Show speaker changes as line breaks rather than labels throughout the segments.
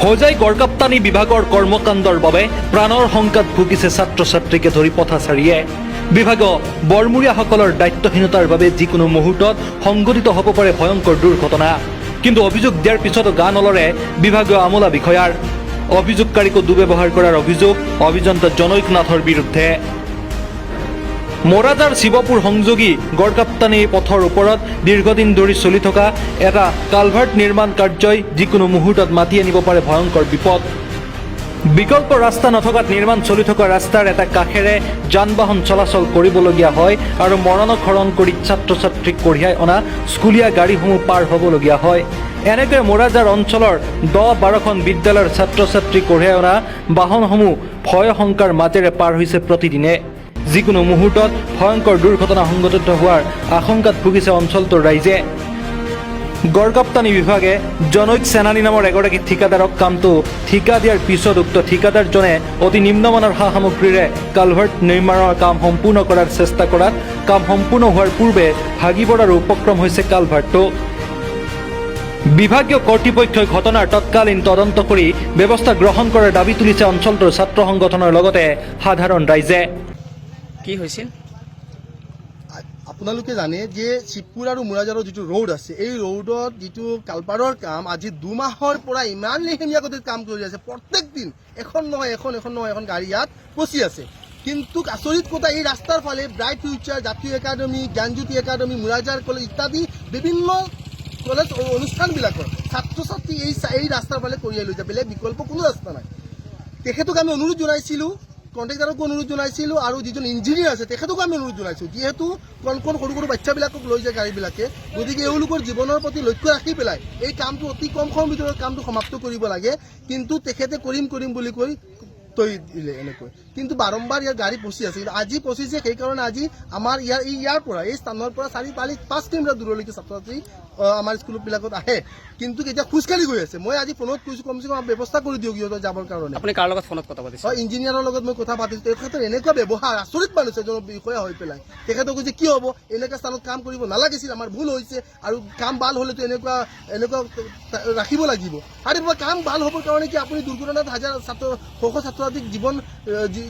হোজাই গড়কাপ্তানি বিভাগৰ কৰ্মকাণ্ডৰ বাবে প্ৰাণৰ শংকাত ভুগিছে ছাত্ৰ ছাত্ৰীকে ধৰি পথচাৰীয়ে। বিভাগ বৰমূৰীয়াসকলৰ দায়িত্বহীনতাৰ বাবে যিকোনো মুহূৰ্তত সংঘটিত হ'ব পাৰে ভয়ংকৰ দুৰ্ঘটনা। কিন্তু অভিযোগ দিয়াৰ পিছতো গা নলৰে বিভাগীয় আমোলা বিষয়াৰ। অভিযোগকাৰীকো দুৰ্ব্যৱহাৰ কৰাৰ অভিযোগ অভিযন্তা জনৈক নাথৰ বিৰুদ্ধে। মোৰাজাৰ শিৱপুৰ সংযোগী গড়কাপ্তানি পথৰ ওপৰত দীৰ্ঘদিন ধৰি চলি থকা এটা কালভাৰ্ট নিৰ্মাণ কাৰ্যই যিকোনো মুহূৰ্তত মাতি আনিব পাৰে ভয়ংকৰ বিপদ। বিকল্প ৰাস্তা নথকাত নিৰ্মাণ চলি থকা ৰাস্তাৰ এটা কাষেৰে যান বাহন চলাচল কৰিবলগীয়া হয় আৰু মৰণশৰণ কৰি ছাত্ৰ ছাত্ৰীক কঢ়িয়াই অনা স্কুলীয়া গাড়ীসমূহ পাৰ হ'বলগীয়া হয়। এনেকৈ মোৰাজাৰ অঞ্চলৰ 10-12খন বিদ্যালয়ৰ ছাত্ৰ ছাত্ৰী কঢ়িয়াই অনা বাহনসমূহ ভয় শংকাৰ মাজেৰে পাৰ হৈছে প্ৰতিদিনে। যিকোনো মুহূৰ্তত ভয়ংকৰ দুৰ্ঘটনা সংঘটিত হোৱাৰ আশংকাত ভুগিছে অঞ্চলটোৰ ৰাইজে। গড়কাপ্তানি বিভাগে জনৈক সেনানী নামৰ এগৰাকী ঠিকাদাৰক কামটো ঠিকা দিয়াৰ পিছত উক্ত ঠিকাদাৰজনে অতি নিম্নমানৰ সা সামগ্ৰীৰে কালভাৰ্ট নিৰ্মাণৰ কাম সম্পূৰ্ণ কৰাৰ চেষ্টা কৰাত কাম সম্পূৰ্ণ হোৱাৰ পূৰ্বে ভাগি পৰাৰ উপক্ৰম হৈছে কালভাৰ্টটো। বিভাগীয় কৰ্তৃপক্ষই ঘটনাৰ তৎকালীন তদন্ত কৰি ব্যৱস্থা গ্ৰহণ কৰাৰ দাবী তুলিছে অঞ্চলটোৰ ছাত্ৰ সংগঠনৰ লগতে সাধাৰণ ৰাইজে।
কি হৈছিল
আপোনালোকে জানে যে শিৱপুৰ আৰু মোৰাজাৰৰ যিটো ৰোড আছে এই ৰোডত যিটো কালপাৰৰ কাম আজি 2 মাহৰ পৰা ইমান লেহেমীয়া গতিত কাম কৰি আছে। প্ৰত্যেক দিন এখন নহয় এখন গাড়ী ইয়াত ফচি আছে। কিন্তু আচৰিত কথা, এই ৰাস্তাৰ ফালে ব্ৰাইট ফিউচাৰ, জাতীয় একাডেমী, জ্ঞানজ্যোতি একাডেমী, মোৰাজাৰ কলেজ ইত্যাদি বিভিন্ন কলেজ অনুষ্ঠানবিলাকৰ ছাত্ৰ ছাত্ৰী এই ৰাস্তাৰ ফালে কঢ়িয়াই লৈ যায়। বেলেগ বিকল্প কোনো ৰাস্তা নাই। তেখেতক আমি অনুৰোধ জনাইছিলোঁ, কণ্ট্ৰেক্টাৰকো অনুৰোধ জনাইছিলোঁ আৰু যিজন ইঞ্জিনিয়াৰ আছে তেখেতকো আমি অনুৰোধ জনাইছোঁ। যিহেতু কণ সৰু বাচ্চাবিলাকক লৈ যায় গাড়ীবিলাকে, গতিকে এওঁলোকৰ জীৱনৰ প্ৰতি লক্ষ্য ৰাখি পেলাই এই কামটো অতি কম সময়ৰ ভিতৰত কামটো সমাপ্ত কৰিব লাগে। কিন্তু তেখেতে কৰিম বুলি কৈ তৰি দিলে এনেকৈ। কিন্তু বাৰম্বাৰ ইয়াৰ গাড়ী ফচি আছে। কিন্তু আজি ফচিছে সেইকাৰণে আজি আমাৰ ইয়াৰ পৰা এই স্থানৰ পৰা 4-5 কিলোমিটাৰ দূৰলৈকে ছাত্ৰ ছাত্ৰী আমাৰ স্কুলবিলাকত আহে, কিন্তু এতিয়া খোজকাঢ়ি গৈ আছে। মই আজি ফোনত কৈছোঁ কমচে কম ব্যৱস্থা কৰি দিয়ক সিহঁতৰ যাবৰ কাৰণে।
আপুনি কাৰ লগত ফোনত কথা পাতিছে?
ইঞ্জিনিয়াৰৰ লগত মই কথা পাতিছোঁ। তেখেতৰ এনেকুৱা ব্যৱহাৰ আচৰিত মানুহ এজন বিষয়া হৈ পেলাই। তেখেতক কৈছে কি হ'ব, এনেকুৱা স্থানত কাম কৰিব নালাগিছিল, আমাৰ ভুল হৈছে আৰু কাম ভাল হ'লেতো এনেকুৱা ৰাখিব লাগিব। আৰু কাম ভাল হ'বৰ কাৰণে কি আপুনি দুৰ্ঘটনাত শ ছাত্ৰীক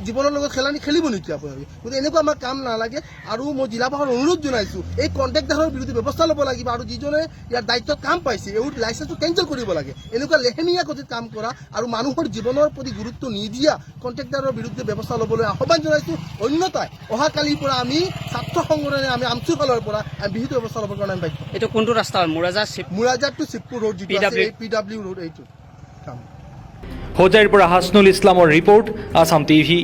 জীৱনৰ লগত খেলিব নেকি আপোনালোকে? গতিকে এনেকুৱা আমাৰ কাম নালাগে। আৰু মই জিলা প্ৰশাসনক অনুৰোধ জনাইছোঁ এই কণ্ট্ৰেক্টাৰৰ বিৰুদ্ধে ব্যৱস্থা ল'ব লাগিব আৰু যিজনে ইয়াৰ দায়িত্বত কাম পাইছে এই লাইচেন্সটো কেঞ্চেল কৰিব লাগে। এনেকুৱা লেহেমীয়া গতিত কাম কৰা আৰু মানুহৰ জীৱনৰ প্ৰতি গুৰুত্ব নিদিয়া কণ্ট্ৰেক্টাৰৰ বিৰুদ্ধে ব্যৱস্থা ল'বলৈ আহ্বান জনাইছোঁ। অন্যথাই অহাকালিৰ পৰা আমি ছাত্ৰ সংগঠনে আমি আমচুৰ ফালৰ পৰা বিহিত ব্যৱস্থা ল'বৰ কাৰণে আমি বাধ্য।
এইটো কোনটো ৰাস্তা হয়?
মোৰাজাৰ টু শিৱপুৰ ৰোড যিটো আছে PW ৰোড এইটো কাম।
হোজাইৰ পৰা হাছনুল ইছলামৰ ৰিপৰ্ট, আছাম টিভি।